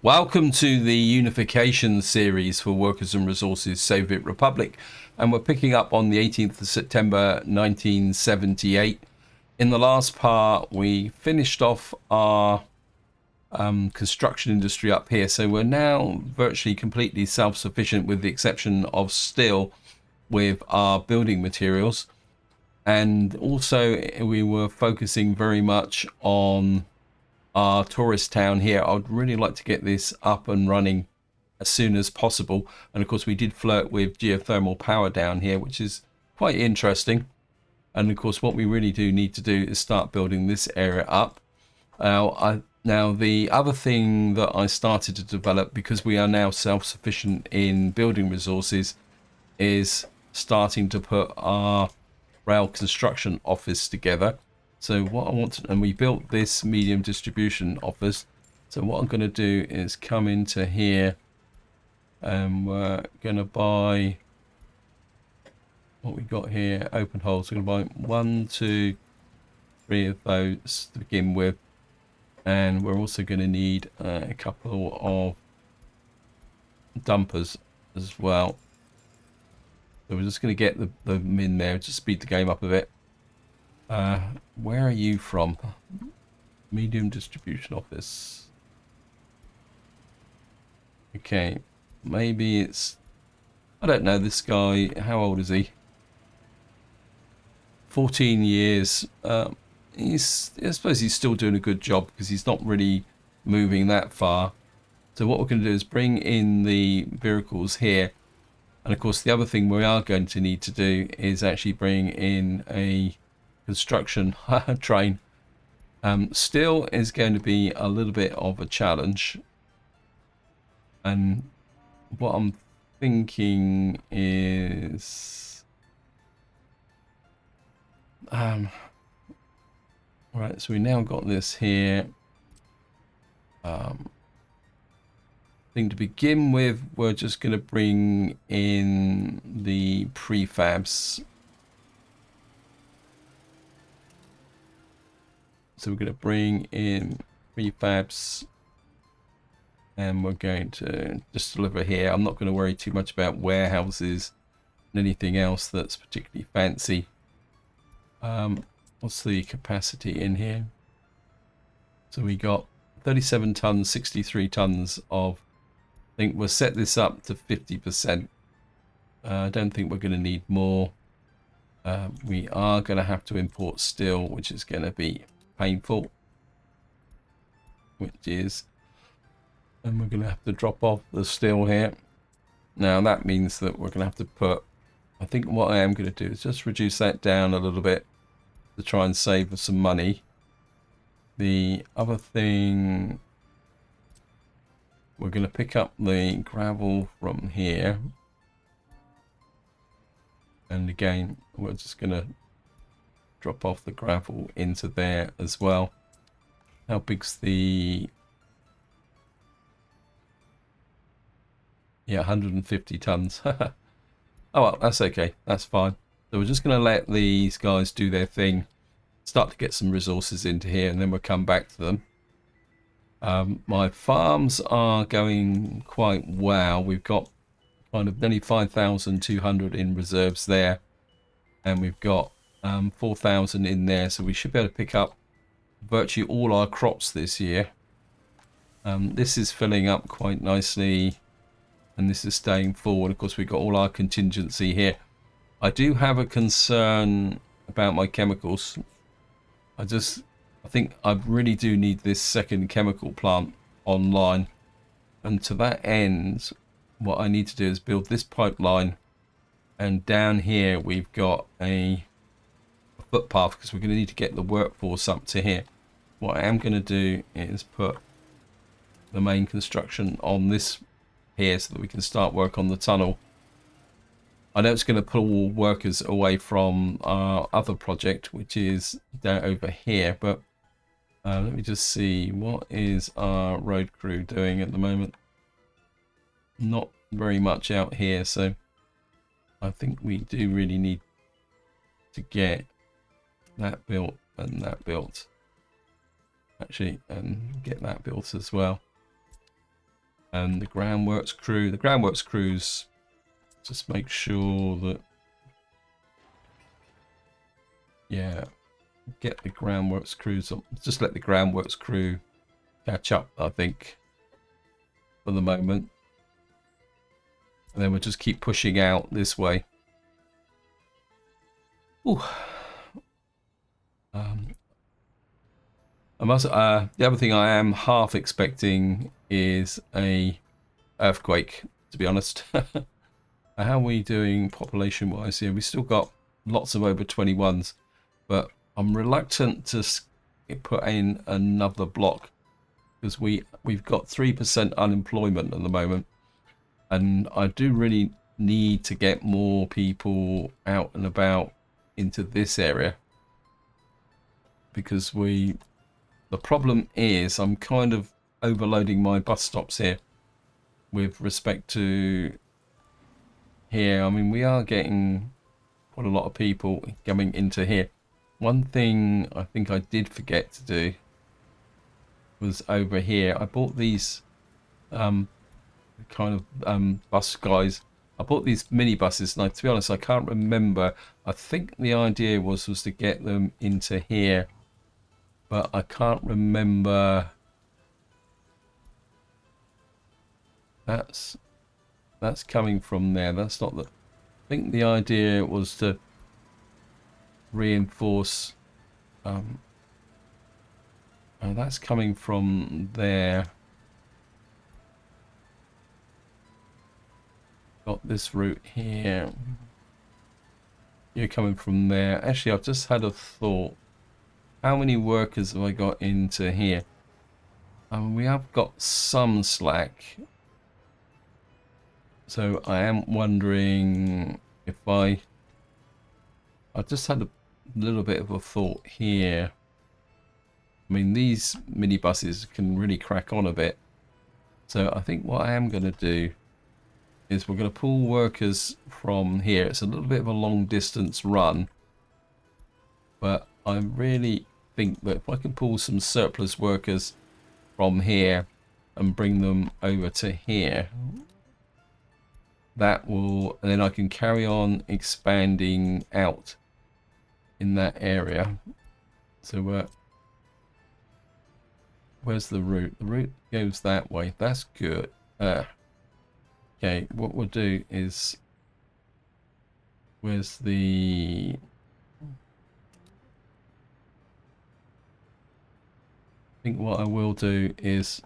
Welcome to the Unification series for Workers and Resources Soviet Republic, and we're picking up on the 18th of September 1978. In the last part, we finished off our construction industry up here, so we're now virtually completely self-sufficient with the exception of steel with our building materials. And also we were focusing very much on our tourist town here. I'd really like to get this up and running as soon as possible. And of course we did flirt with geothermal power down here, which is quite interesting. And of course what we really do need to do is start building this area up. Now the other thing that I started to develop, because we are now self-sufficient in building resources, is starting to put our rail construction office together. So what I want to, and we built this medium distribution office. So what I'm going to do is come into here and we're going to buy what we got here, open holes. We're going to buy 1, 2, 3 of those to begin with. And we're also going to need a couple of dumpers as well. So we're just going to get them in there to speed the game up a bit. Where are you from? Medium distribution office. Okay, maybe it's, I don't know, this guy, how old is he? 14 years. I suppose he's still doing a good job because he's not really moving that far. So what we're going to do is bring in the vehicles here. And of course the other thing we are going to need to do is actually bring in a construction train. Still is going to be a little bit of a challenge, and what I'm thinking is right, so we now got this here. I think to begin with we're just going to bring in the prefabs. So we're going to bring in prefabs and we're going to just deliver here. I'm not going to worry too much about warehouses and anything else that's particularly fancy. What's the capacity in here? So we got 37 tons, 63 tons of, I think we'll set this up to 50%. I don't think we're going to need more. We are going to have to import steel, which is going to be painful, which is, and we're going to have to drop off the steel here. Now that means that we're going to have to put, I think what I am going to do is just reduce that down a little bit to try and save some money. The other thing, we're going to pick up the gravel from here, and again we're just going to drop off the gravel into there as well. How big's the, yeah, 150 tons. Oh well, that's okay, that's fine. So we're just going to let these guys do their thing, start to get some resources into here, and then we'll come back to them. My farms are going quite well. We've got kind of nearly 5,200 in reserves there, and we've got 4,000 in there, so we should be able to pick up virtually all our crops this year. This is filling up quite nicely, and this is staying full. And of course we've got all our contingency here. I do have a concern about my chemicals. I think I really do need this second chemical plant online, and to that end what I need to do is build this pipeline, and down here we've got a footpath because we're going to need to get the workforce up to here. What I am going to do is put the main construction on this here so that we can start work on the tunnel. I know it's going to pull workers away from our other project, which is down over here, but let me just see, what is our road crew doing at the moment? Not very much out here, so I think we do really need to get that built and that built, actually, and get that built as well. And the groundworks crew. The groundworks crews, just make sure that, yeah, get the groundworks crews up. Just let the groundworks crew catch up, I think, for the moment. And then we'll just keep pushing out this way. Ooh. The other thing I am half expecting is a earthquake, to be honest. How are we doing population wise here? We still got lots of over 21s, but I'm reluctant to put in another block because we've got 3% unemployment at the moment, and I do really need to get more people out and about into this area, because the problem is I'm kind of overloading my bus stops here with respect to here. I mean, we are getting quite a lot of people coming into here. One thing I think I did forget to do was over here. I bought these kind of bus guys. I bought these mini buses, and to be honest, I can't remember. I think the idea was to get them into here, but I can't remember. That's coming from there. That's not the. I think the idea was to reinforce. That's coming from there. Got this route here. You're coming from there. Actually, I've just had a thought. How many workers have I got into here? We have got some slack. So I am wondering if I just had a little bit of a thought here. I mean, these minibuses can really crack on a bit. So I think what I am going to do is we're going to pull workers from here. It's a little bit of a long distance run, but I really think that if I can pull some surplus workers from here and bring them over to here, that will, and then I can carry on expanding out in that area. So where's the route? The route goes that way. That's good. Okay, what we'll do is, where's the, I think what I will do is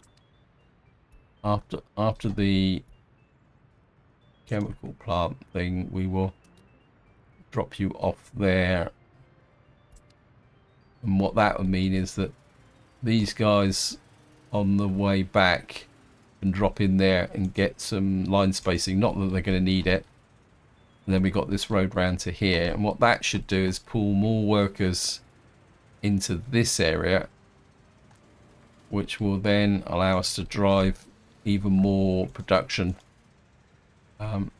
after the chemical plant thing, we will drop you off there. And what that would mean is that these guys on the way back can drop in there and get some line spacing. Not that they're going to need it. And then we got this road round to here. And what that should do is pull more workers into this area, which will then allow us to drive even more production. I've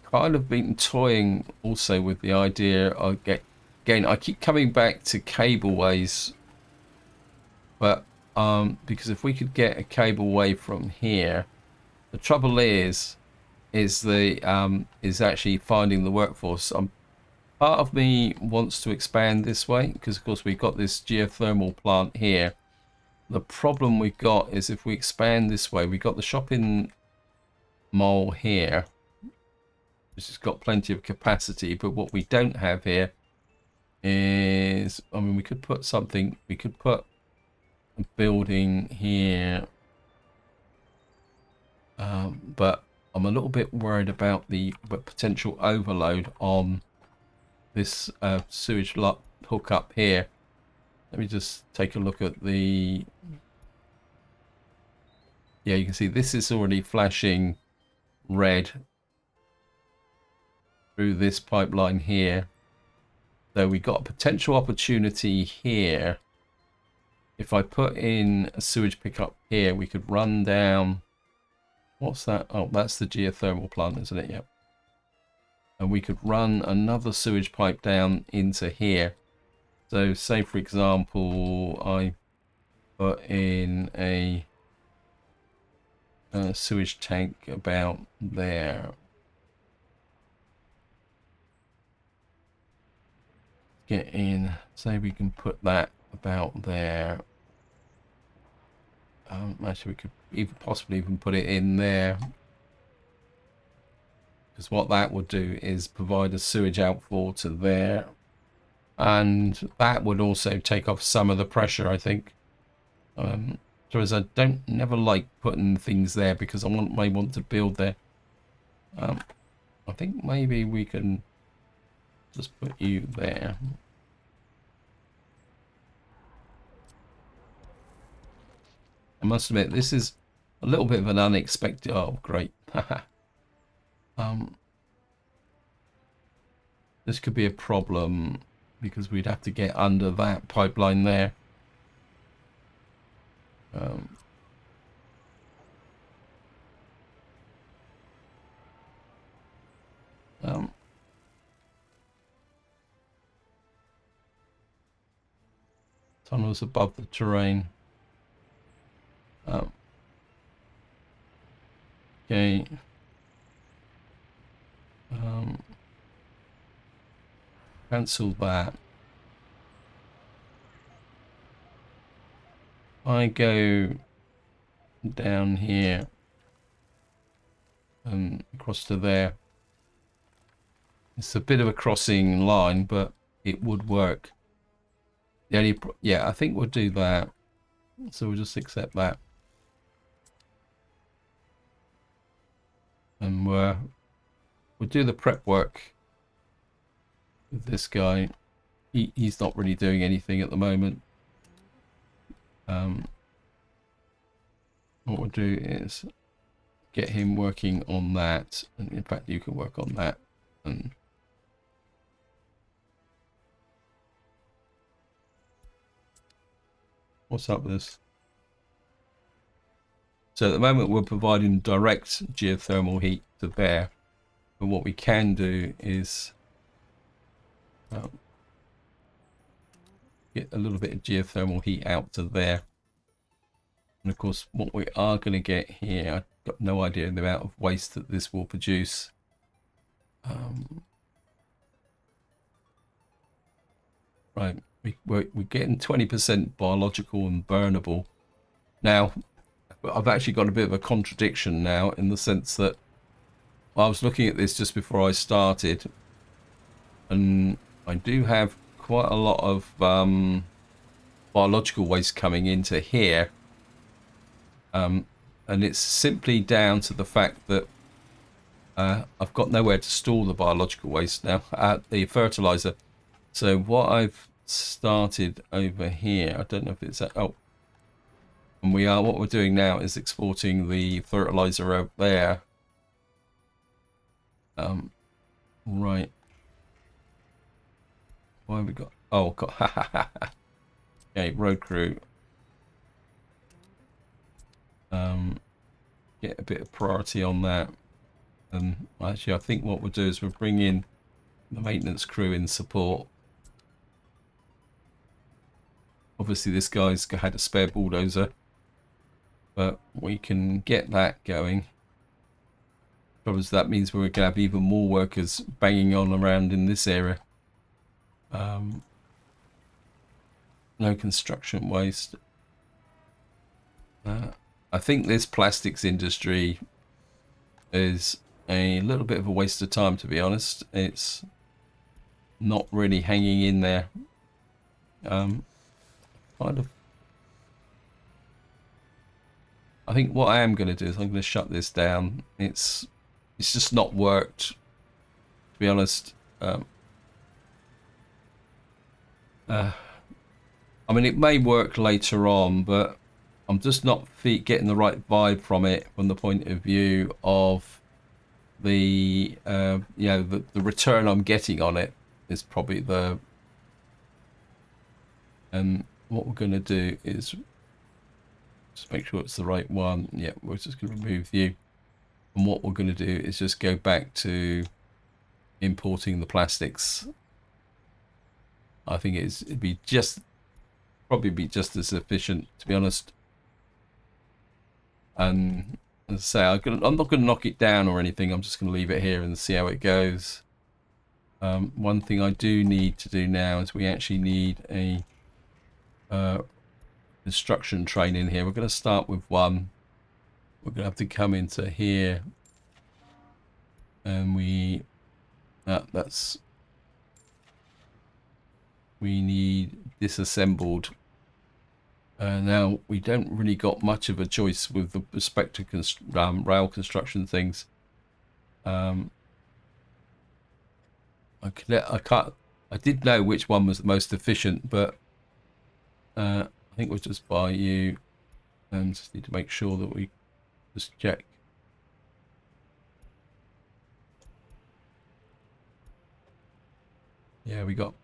kind of been toying also with the idea of again, I keep coming back to cableways, but because if we could get a cableway from here, the trouble is actually finding the workforce. Part of me wants to expand this way because of course we've got this geothermal plant here. The problem we've got is if we expand this way, we've got the shopping mall here, which has got plenty of capacity, but what we don't have here is, I mean, we could put something, we could put a building here, but I'm a little bit worried about the potential overload on this sewage lot hook up here. Let me just take a look at the, yeah, you can see this is already flashing red through this pipeline here. So we got a potential opportunity here. If I put in a sewage pickup here, we could run down, what's that? Oh, that's the geothermal plant, isn't it? Yep. And we could run another sewage pipe down into here. So say for example, I put in a sewage tank about there. Get in. Say we can put that about there. Actually, we could even possibly even put it in there. Because what that would do is provide a sewage outfall to there. And that would also take off some of the pressure, I think. So as I don't never like putting things there because may want to build there. I think maybe we can just put you there. I must admit, this is a little bit of an unexpected. Oh, great. This could be a problem because we'd have to get under that pipeline there. Tunnels above the terrain. Okay. Cancel that. I go down here and across to there. It's a bit of a crossing line, but it would work. The only yeah, I think we'll do that. So we'll just accept that. And we'll do the prep work with this guy. He's not really doing anything at the moment. What we'll do is get him working on that, and in fact you can work on that. And what's up with this? So at the moment we're providing direct geothermal heat to there, but what we can do is get a little bit of geothermal heat out to there. And of course what we are going to get here, I've got no idea the amount of waste that this will produce. Right, we're getting 20% biological and burnable. Now I've actually got a bit of a contradiction now, in the sense that I was looking at this just before I started, and I do have quite a lot of biological waste coming into here, and it's simply down to the fact that I've got nowhere to store the biological waste now, the fertilizer. So what I've started over here, I don't know if it's and what we're doing now is exporting the fertilizer out there. Right. Why have we got? Oh, got. Okay, road crew. Get a bit of priority on that. And actually, I think what we'll do is we'll bring in the maintenance crew in support. Obviously, this guy's had a spare bulldozer, but we can get that going. Probably that means we're going to have even more workers banging on around in this area. No construction waste. I think this plastics industry is a little bit of a waste of time, to be honest. It's not really hanging in there. Kind of. I think what I am going to do is I'm going to shut this down. It's just not worked, to be honest. I mean, it may work later on, but I'm just not getting the right vibe from it, from the point of view of the you know, the return I'm getting on it is probably the. And what we're going to do is just make sure it's the right one. Yeah, we're just going to remove you. And what we're going to do is just go back to importing the plastics. I think it'd be probably be just as efficient, to be honest. And as I say, I'm not going to knock it down or anything. I'm just going to leave it here and see how it goes. One thing I do need to do now is we actually need a construction train in here. We're going to start with one. We're going to have to come into here, and we need disassembled. Now we don't really got much of a choice with the respect to rail construction things. I did know which one was the most efficient, but I think we'll just buy you, and just need to make sure that we just check. Yeah, we got.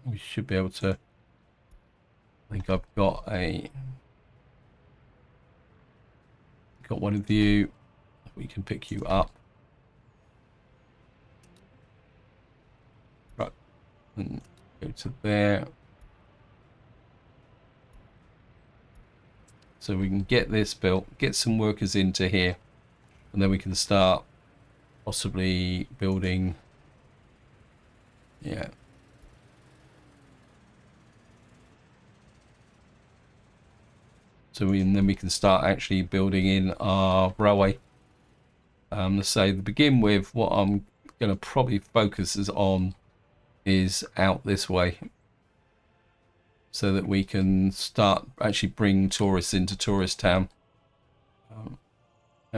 We should be able to. I think I've got one of you. We can pick you up. Right, and go to there. So we can get this built, get some workers into here, and then we can start possibly building. Yeah. So then we can start actually building in our railway. Let's say to begin with, what I'm going to probably focus on is out this way, so that we can start actually bring tourists into tourist town. How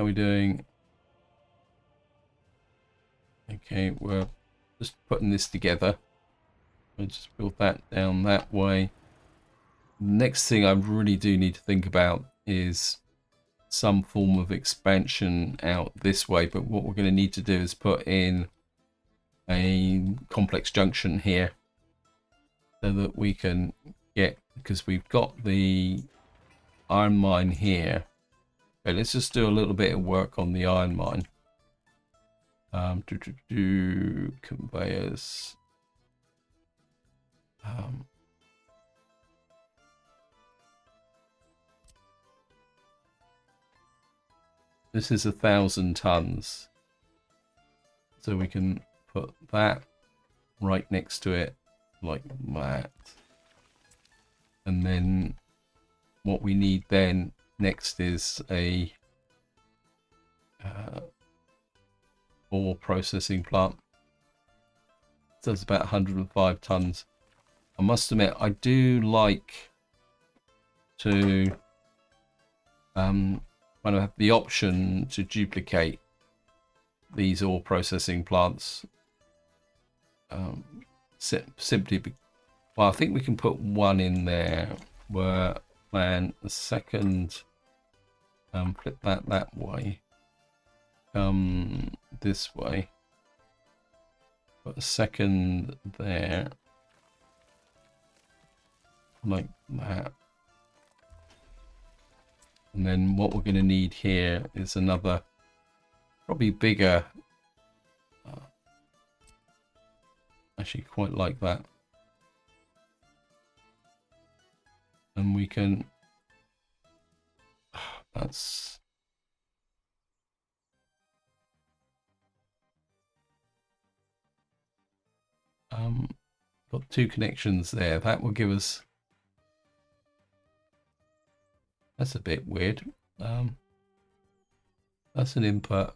are we doing? Okay, we're just putting this together. We'll just build that down that way. Next thing I really do need to think about is some form of expansion out this way, but what we're going to need to do is put in a complex junction here, so that we can get, because we've got the iron mine here. Okay, let's just do a little bit of work on the iron mine. Conveyors. This is 1,000 tons, so we can put that right next to it like that. And then what we need then next is a ore processing plant. So it's about 105 tons. I must admit, I do like to kind of have the option to duplicate these ore processing plants. Simply, well, I think we can put one in there. Where plan the second, flip that way. Come this way. Put a second there, like that. And then what we're going to need here is another, probably bigger. Actually, quite like that. And we can. That's. Got two connections there. That will give us. That's a bit weird. That's an input.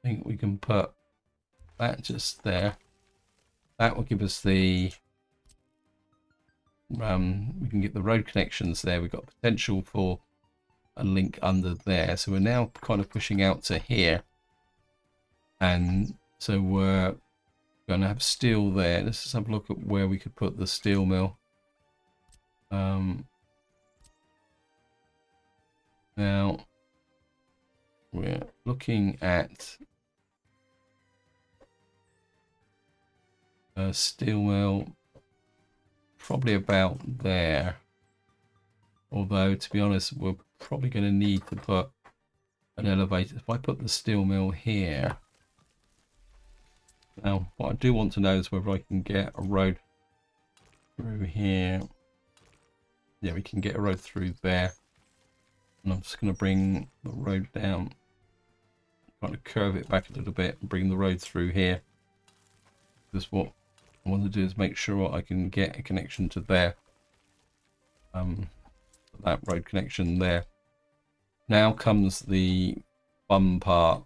I think we can put that just there. That will give us the. We can get the road connections there. We've got potential for a link under there. So we're now kind of pushing out to here. And so we're going to have steel there. Let's just have a look at where we could put the steel mill. Now we're looking at a steel mill probably about there. Although, to be honest, we're probably going to need to put an elevator. If I put the steel mill here. Now, what I do want to know is whether I can get a road through here. Yeah, we can get a road through there. And I'm just going to bring the road down, kind of curve it back a little bit and bring the road through here. Because what I want to do is make sure I can get a connection to there. That road connection there. Now comes the fun part,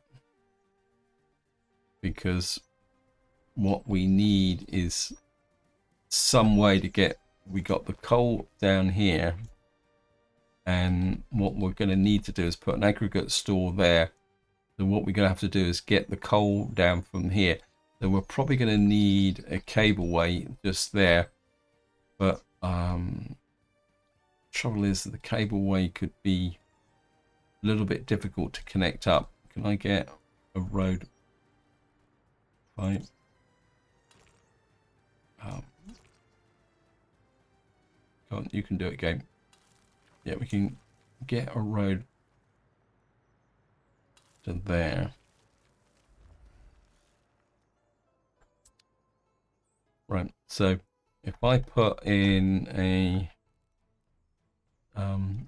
because what we need is some way to get, we got the coal down here, and what we're going to need to do is put an aggregate store there. So what we're going to have to do is get the coal down from here. So we're probably going to need a cableway just there, but trouble is the cableway could be a little bit difficult to connect up. Can I get a road? Right. You can do it, game. Yeah, we can get a road to there. Right, so if I put in a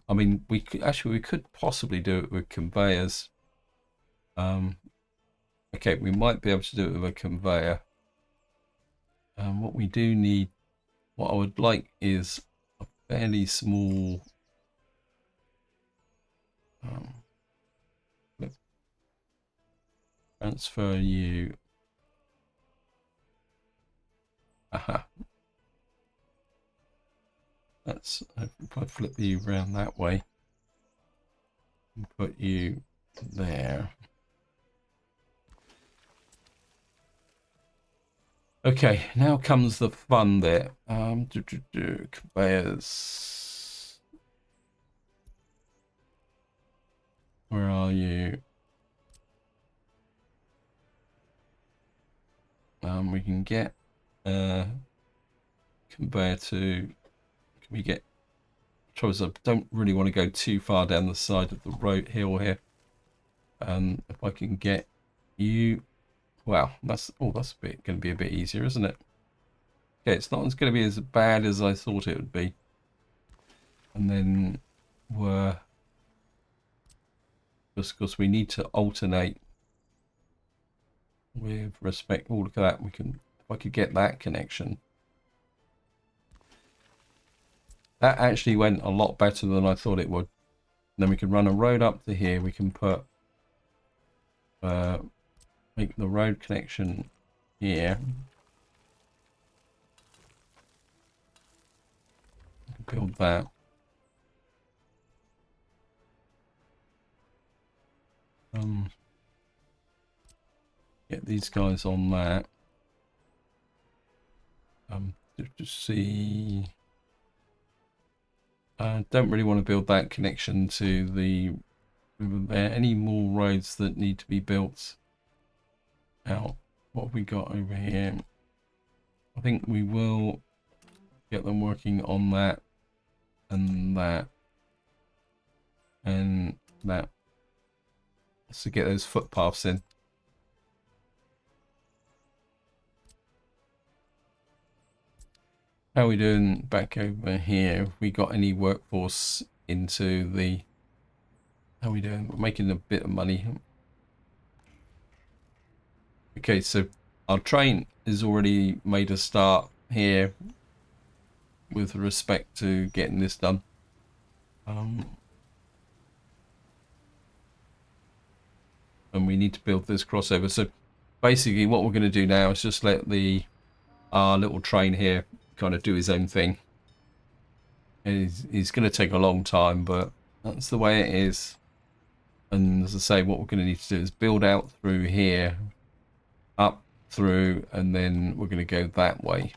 I mean, we could possibly do it with conveyors. Okay, we might be able to do it with a conveyor. What we do need, what I would like is a fairly small transfer you. Aha. That's, if I flip you around that way and put you there. Okay, now comes the fun bit. Conveyors. Where are you? We can get conveyor to. Can we get? Trouble is, I don't really want to go too far down the side of the road hill here. If I can get you. Wow, that's going to be a bit easier, isn't it? Okay, it's not going to be as bad as I thought it would be. And then just because we need to alternate with respect. Oh, look at that. We can, if I could get that connection. That actually went a lot better than I thought it would. And then we can run a road up to here. We can put make the road connection here. Build that. Get these guys on that. To see. Don't really want to build that connection to the river there. Any more roads that need to be built out? What have we got over here? I think we will get them working on that and that and that, to get those footpaths in. How are we doing back over here? Have we got any workforce into the... How are we doing? We're making a bit of money. Okay, so our train has already made a start here with respect to getting this done. And we need to build this crossover. So basically what we're going to do now is just let our little train here kind of do his own thing. He's going to take a long time, but that's the way it is. And as I say, what we're going to need to do is build out through here, up through, and then we're going to go that way.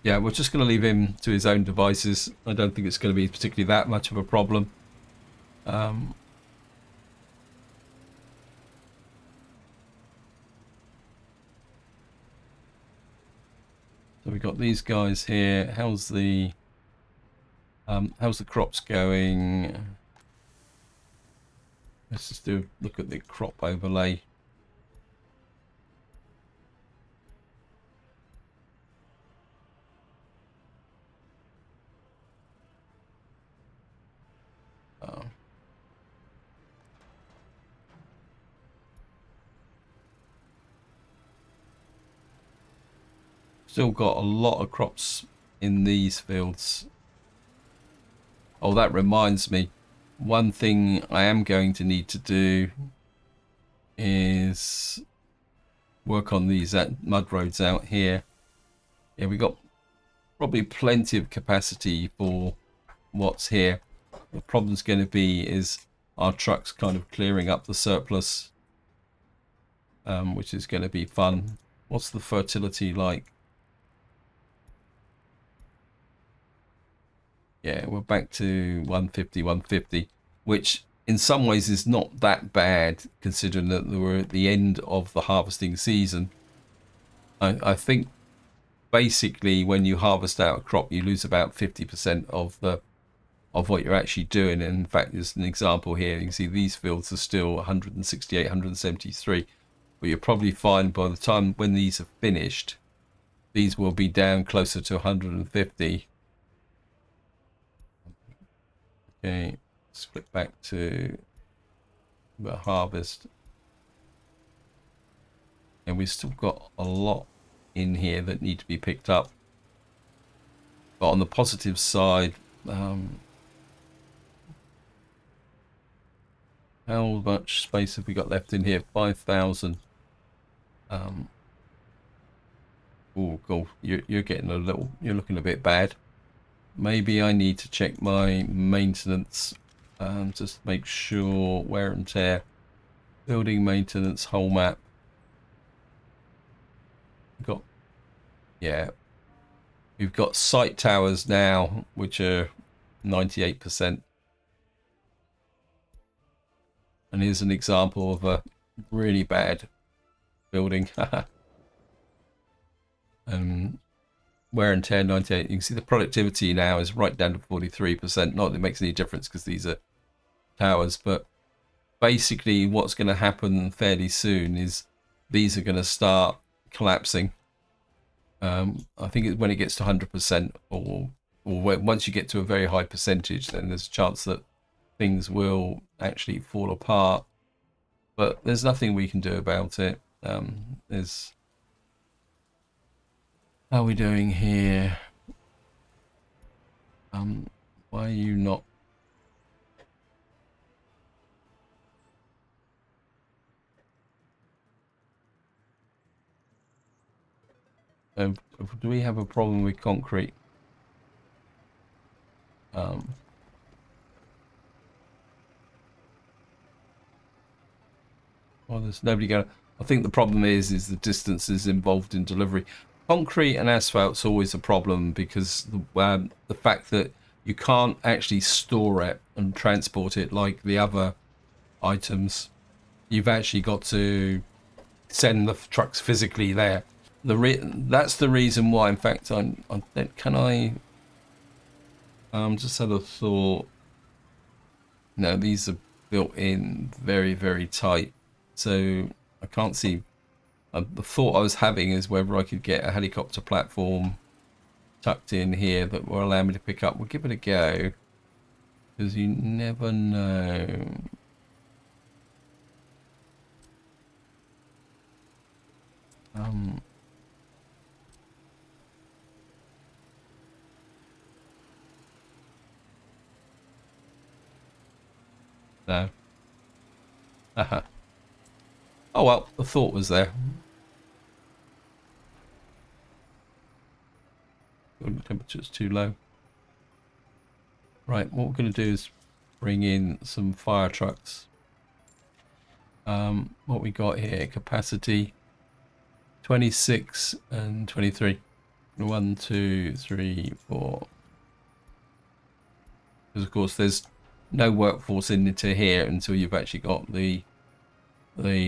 Yeah, we're just going to leave him to his own devices. I don't think it's going to be particularly that much of a problem. So we've got these guys here. How's the crops going? Let's just look at the crop overlay. still got a lot of crops in these fields. Oh, that reminds me. One thing I am going to need to do is work on these mud roads out here. Yeah, we got probably plenty of capacity for what's here. The problem's going to be is our trucks kind of clearing up the surplus, which is going to be fun. What's the fertility like? Yeah, we're back to 150, 150, which in some ways is not that bad considering that we're at the end of the harvesting season. I think basically when you harvest out a crop, you lose about 50% of what you're actually doing. And in fact, there's an example here. You can see these fields are still 168, 173, but you'll probably find by the time when these are finished, these will be down closer to 150. Okay, let's flip back to the harvest. And we've still got a lot in here that need to be picked up. But on the positive side, how much space have we got left in here? 5,000. Oh, cool. You're getting a little. You're looking a bit bad. Maybe I need to check my maintenance. Just make sure wear and tear. Building maintenance whole map. We've got site towers now, which are 98%. And here's an example of a really bad building. Wear and tear 98. You can see the productivity now is right down to 43%. Not that it makes any difference because these are towers, but basically what's going to happen fairly soon is these are going to start collapsing. I think when it gets to 100% or once you get to a very high percentage, then there's a chance that things will actually fall apart. But there's nothing we can do about it. How are we doing here? Why are you not? Do we have a problem with concrete? Well, there's nobody going. I think the problem is the distances involved in delivery. Concrete and asphalt's always a problem because the fact that you can't actually store it and transport it like the other items. You've actually got to send the trucks physically there. That's the reason why. In fact, can I just had a thought. No, these are built in very, very tight, so I can't see. The thought I was having is whether I could get a helicopter platform tucked in here that will allow me to pick up. We'll give it a go because you never know. No. Oh well, the thought was there. The temperature's too low. Right, what we're going to do is bring in some fire trucks. What we got here, capacity 26 and 23. 1, 2, 3, 4. Because of course there's no workforce into here until you've actually got the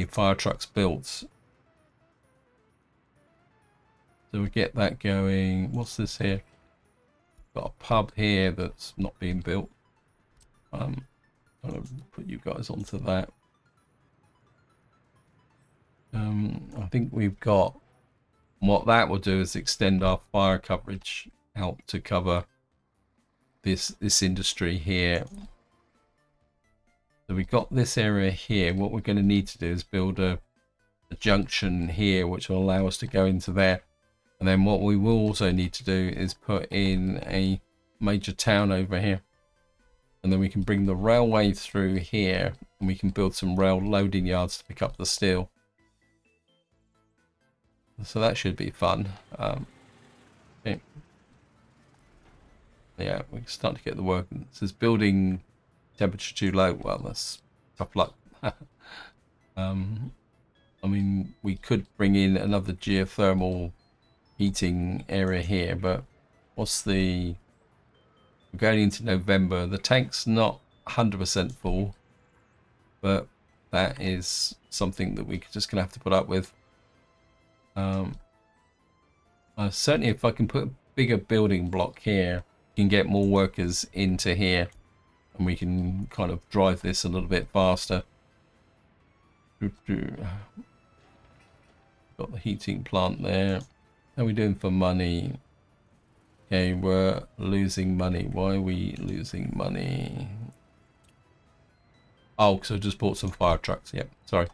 fire trucks built. So we get that going. What's this here? Got a pub here that's not being built. I'm gonna put you guys onto that. I think we've got what that will do is extend our fire coverage out to cover this industry here. So we've got this area here. What we're going to need to do is build a junction here which will allow us to go into there. And then what we will also need to do is put in a major town over here. And then we can bring the railway through here, and we can build some rail loading yards to pick up the steel. So that should be fun. Okay. Yeah, we can start to get the work. It says building temperature too low. Well, that's tough luck. I mean, we could bring in another geothermal heating area here, but what's the... We're going into November. The tank's not 100% full, but that is something that we're just going to have to put up with. Certainly if I can put a bigger building block here, we can get more workers into here, and we can kind of drive this a little bit faster. Got the heating plant there. How are we doing for money? Okay, we're losing money. Why are we losing money? Oh, because I just bought some fire trucks. Yep, sorry.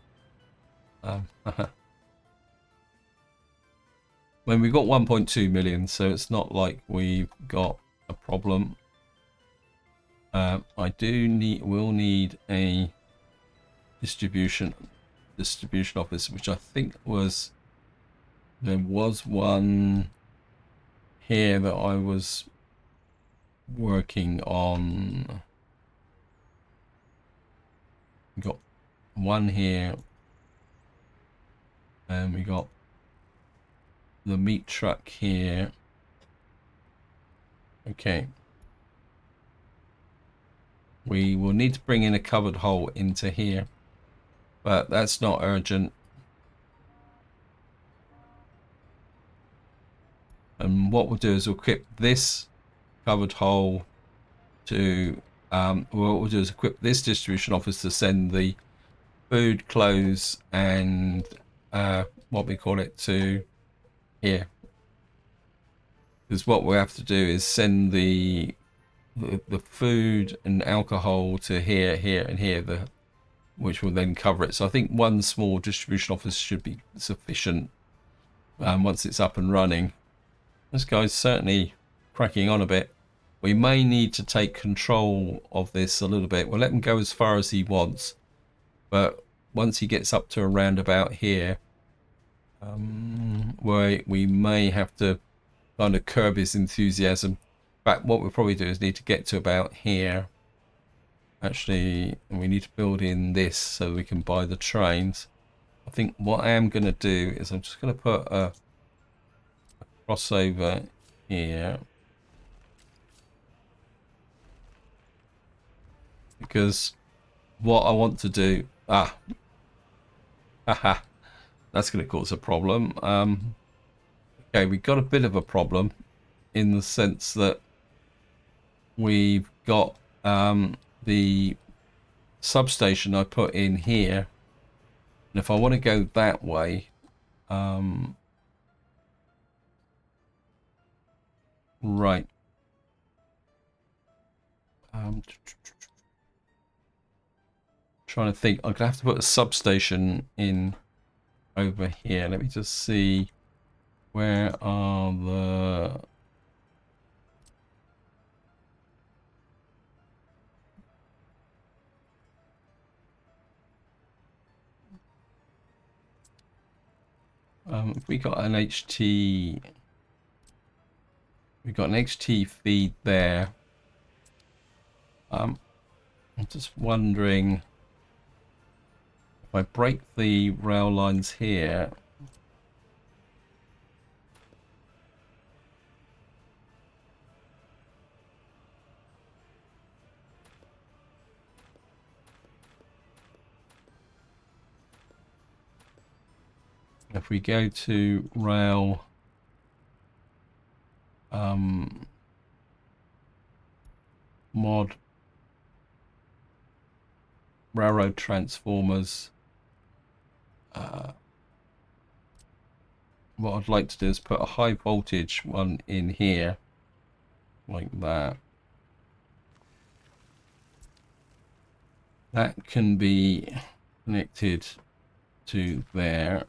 When we got 1.2 million, so it's not like we've got a problem. I will need a distribution office, which I think there was one here that I was working on. We got one here, and we got the meat truck here. Okay. We will need to bring in a covered hole into here, but that's not urgent. And what we'll do is we'll equip this covered hole to what we'll do is equip this distribution office to send the food, clothes, and what we call it to here. Because what we have to do is send the food and alcohol to here, and here, which will then cover it. So I think one small distribution office should be sufficient once it's up and running. This guy's certainly cracking on a bit. We may need to take control of this a little bit. We'll let him go as far as he wants, but once he gets up to around about here, where we may have to kind of curb his enthusiasm. In fact, what we'll probably do is need to get to about here. Actually, we need to build in this so we can buy the trains. I think what I am going to do is I'm just going to put a crossover here. Because what I want to do... Haha. That's going to cause a problem. Okay, we've got a bit of a problem in the sense that we've got the substation I put in here, and if I want to go that way, right, trying to think, I'm gonna have to put a substation in over here. Let me just see, where are the... if we got an HT, we've got an HT feed there. I'm just wondering if I break the rail lines here. If we go to rail, mod railroad transformers, what I'd like to do is put a high voltage one in here, like that. That can be connected to there.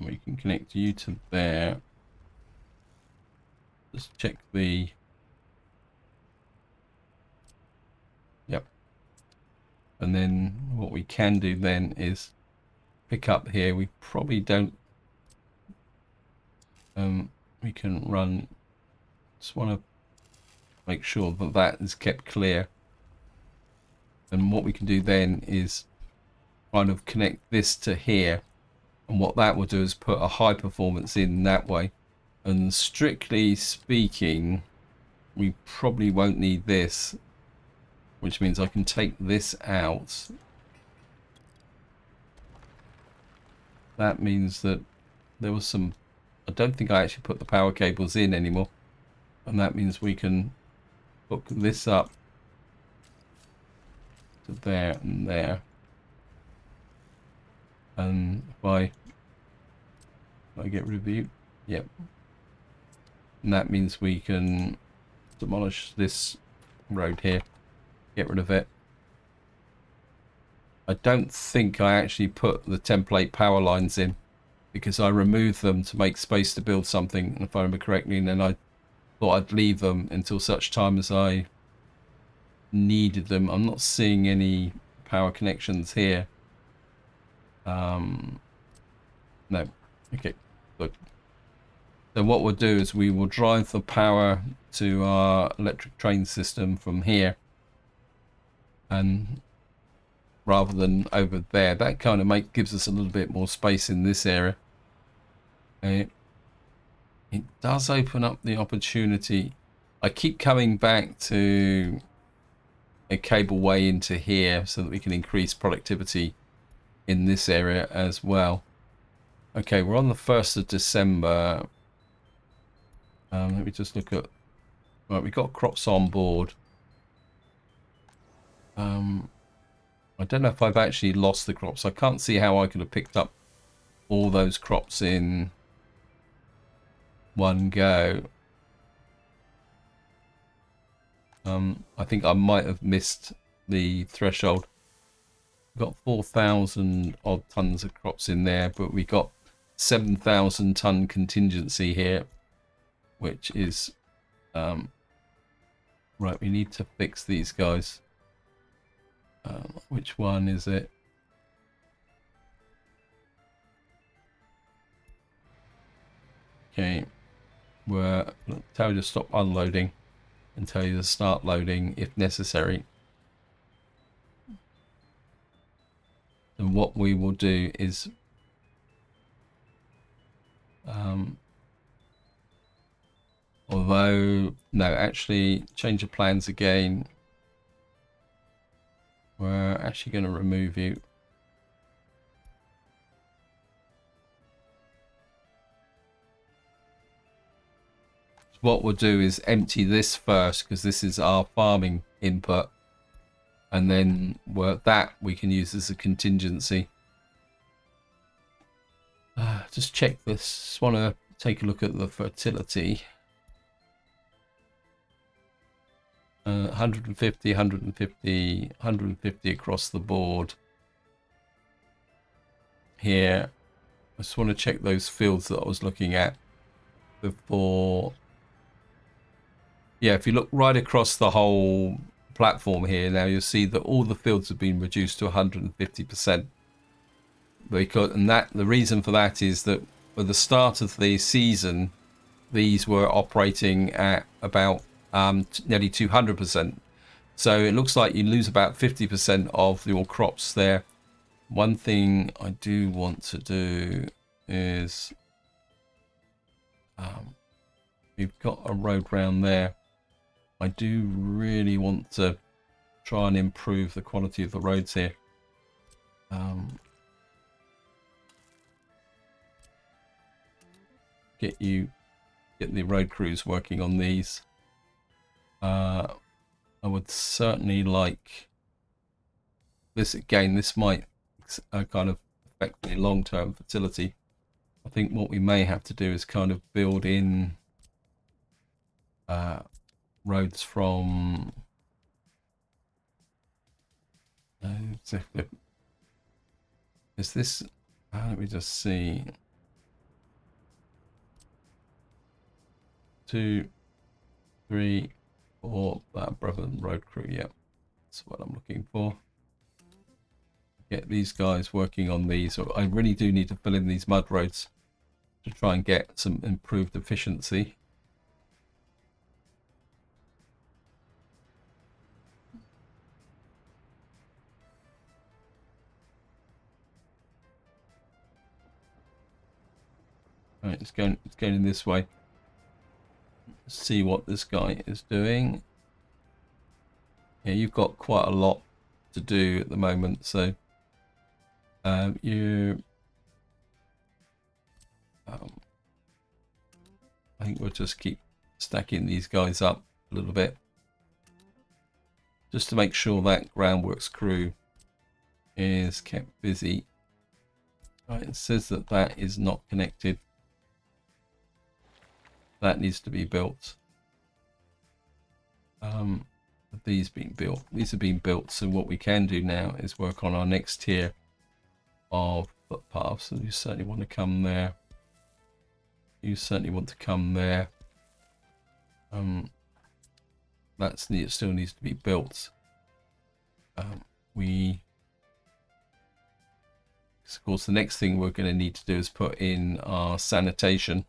We can connect you to there. Just check the... Yep. And then what we can do then is pick up here. We probably don't... we can run... Just want to make sure that that is kept clear. And what we can do then is kind of connect this to here. And what that will do is put a high performance in that way. And strictly speaking, we probably won't need this, which means I can take this out. That means that there was some... I don't think I actually put the power cables in anymore. And that means we can hook this up to there and there. And if I get rid of you, yep. And that means we can demolish this road here, get rid of it. I don't think I actually put the template power lines in because I removed them to make space to build something, if I remember correctly, and then I thought I'd leave them until such time as I needed them. I'm not seeing any power connections here. No. Okay, good. So what we'll do is we will drive the power to our electric train system from here, and rather than over there, that kind of gives us a little bit more space in this area. It does open up the opportunity. I keep coming back to a cableway into here so that we can increase productivity in this area as well. Okay, we're on the 1st of December. Let me just look at... Right, we've got crops on board. I don't know if I've actually lost the crops. I can't see how I could have picked up all those crops in one go. I think I might have missed the threshold. We've got 4,000 odd tons of crops in there, but we got 7,000 ton contingency here, which is right. We need to fix these guys. Which one is it? Okay, we're tell you to stop unloading and tell you to start loading if necessary. And what we will do is although no, actually change the plans again. We're actually going to remove you. What we'll do is empty this first because this is our farming input, and then that we can use as a contingency. Just check this. Just want to take a look at the fertility. 150, 150, 150 across the board. Here, I just want to check those fields that I was looking at before. Yeah, if you look right across the whole platform here, now you'll see that all the fields have been reduced to 150%. And the reason for that is that at the start of the season, these were operating at about nearly 200%. So it looks like you lose about 50% of your crops there. One thing I do want to do is we've got a road round there. I do really want to try and improve the quality of the roads here. Get the road crews working on these. I would certainly like this again. This might kind of affect the long-term fertility. I think what we may have to do is kind of build in roads from is this let me just see. 2, 3, 4. That brother road crew. Yep, that's what I'm looking for. Get these guys working on these. I really do need to fill in these mud roads to try and get some improved efficiency. Right, it's going in this way. Let's see what this guy is doing. Yeah, you've got quite a lot to do at the moment, so you I think we'll just keep stacking these guys up a little bit just to make sure that groundworks crew is kept busy. Right, it says that that is not connected. That needs to be built. These being built. These have been built, so what we can do now is work on our next tier of footpaths. So you certainly want to come there. You certainly want to come there. It still needs to be built. Of course, the next thing we're going to need to do is put in our sanitation.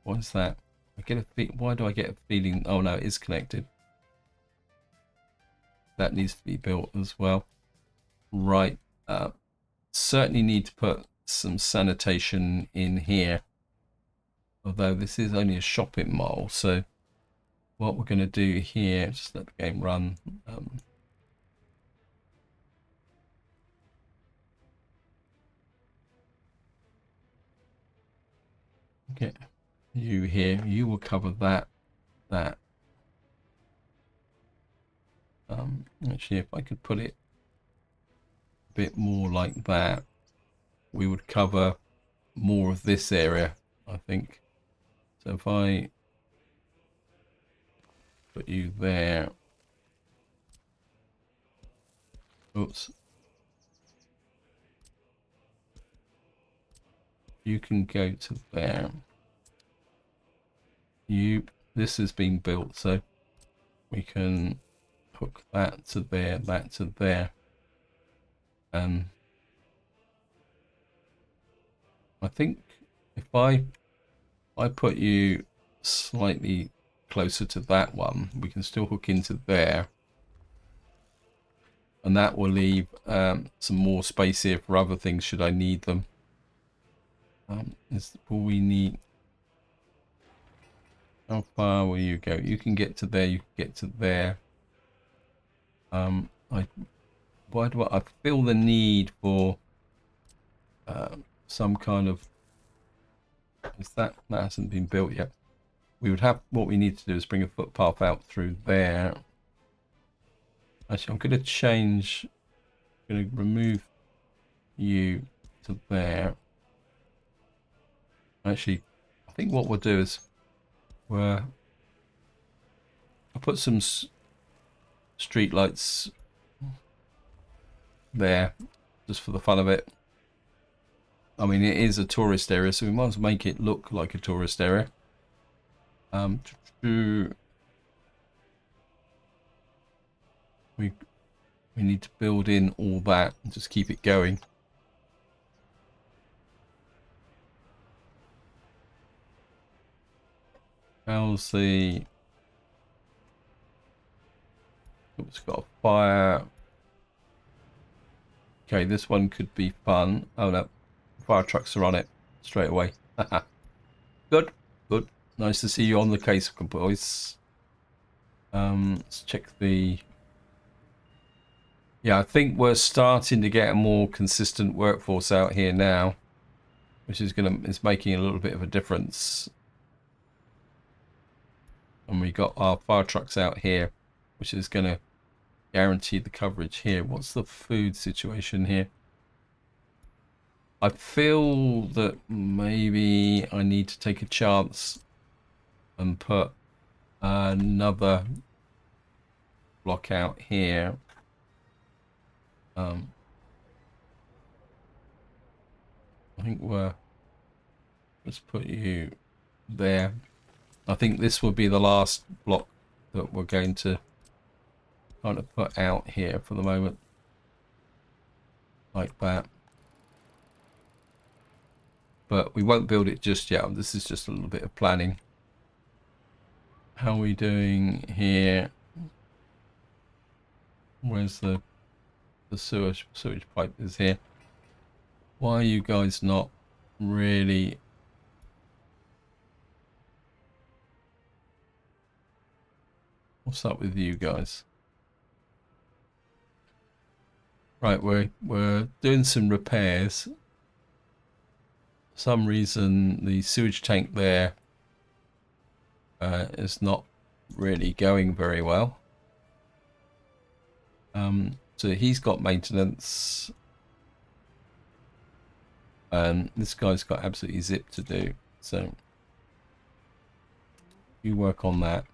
What is that? Why do I get a feeling? Oh no, it is connected. That needs to be built as well. Right. Certainly need to put some sanitation in here. Although this is only a shopping mall, so what we're going to do here, just let the game run. Get you here. You will cover that. Actually, if I could put it a bit more like that, we would cover more of this area, I think. So if I put you there. Oops. You can go to there. This has been built, so we can hook that to there, that to there. I think if I put you slightly closer to that one, we can still hook into there. And that will leave some more space here for other things should I need them. Is all we need. How far will you go? You can get to there, you can get to there. Why do I feel the need for some kind of, is that hasn't been built yet. We would have, what we need to do is bring a footpath out through there. Actually, I'm going to change, I'm going to remove you to there. Actually, I think what we'll do is I'll put some street lights there just for the fun of it. I mean, it is a tourist area, so we might as well make it look like a tourist area. We need to build in all that and just keep it going. How's the... It's got a fire. Okay, this one could be fun. Oh no, fire trucks are on it straight away. Good, good. Nice to see you on the case, boys. Let's check the... Yeah, I think we're starting to get a more consistent workforce out here now, which is making a little bit of a difference. And we got our fire trucks out here, which is going to guarantee the coverage here. What's the food situation here? I feel that maybe I need to take a chance and put another block out here. I think let's put you there. I think this will be the last block that we're going to kind of put out here for the moment. Like that. But we won't build it just yet. This is just a little bit of planning. How are we doing here? Where's the sewage pipe is here? Why are you guys not really... What's up with you guys? Right, we're doing some repairs. For some reason the sewage tank there is not really going very well. So he's got maintenance. This guy's got absolutely zip to do. So you work on that.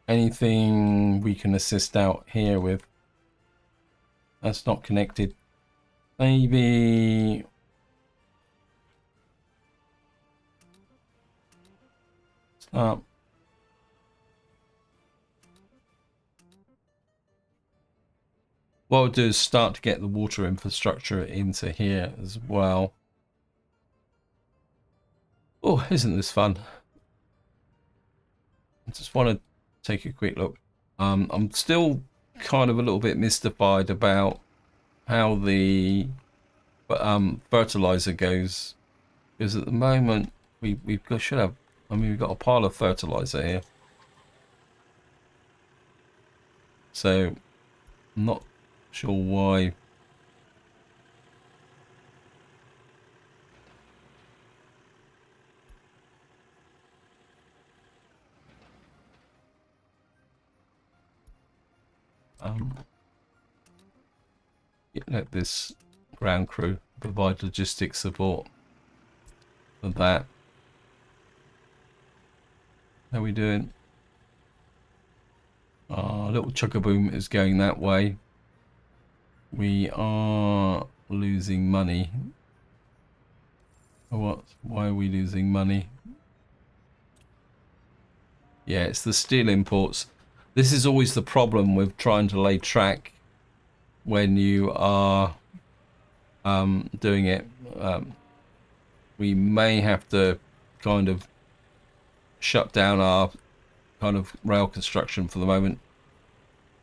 Anything we can assist out here with? That's not connected. Maybe... Start. What we'll do is start to get the water infrastructure into here as well. Oh, isn't this fun? I just want to take a quick look. I'm still kind of a little bit mystified about how the fertilizer goes, because at the moment we've got, should have, I mean, we've got a pile of fertilizer here, so I'm not sure why. Let this ground crew provide logistics support for that. How are we doing? Our little chuggaboom is going that way. We are losing money. What? Why are we losing money? Yeah, it's the steel imports. This is always the problem with trying to lay track when you are doing it. We may have to kind of shut down our kind of rail construction for the moment.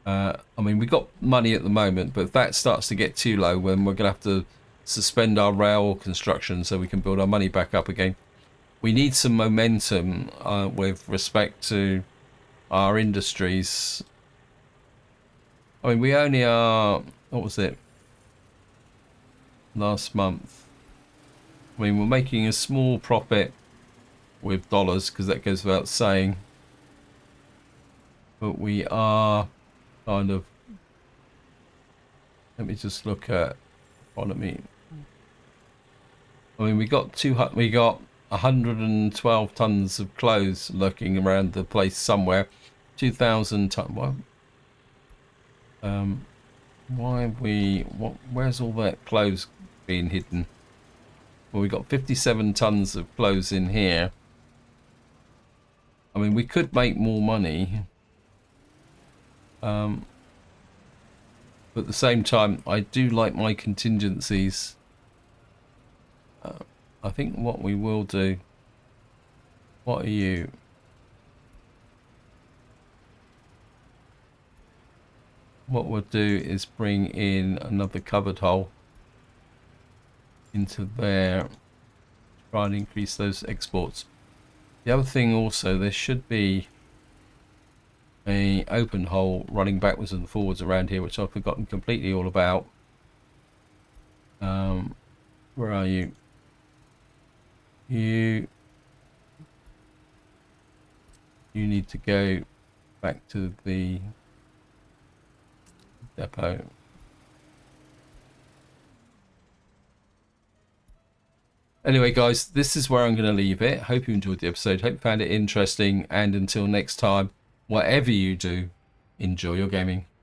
I mean, we've got money at the moment, but if that starts to get too low, then we're going to have to suspend our rail construction so we can build our money back up again. We need some momentum with respect to our industries. I mean, we only are, what was it, last month? I mean, we're making a small profit with dollars, because that goes without saying. But we are kind of, let me just look at economy. I mean, we got 112 tons of clothes lurking around the place somewhere. 2,000 tons. Why have we? Where's all that clothes being hidden? Well, we got 57 tons of clothes in here. I mean, we could make more money. But at the same time, I do like my contingencies. I think what we will do... What are you? What we'll do is bring in another covered hole into there. Try and increase those exports. The other thing also, there should be a open hole running backwards and forwards around here, which I've forgotten completely all about. Where are you? You need to go back to the depot. Anyway, guys, this is where I'm going to leave it. Hope you enjoyed the episode. Hope you found it interesting. And until next time, whatever you do, enjoy your gaming.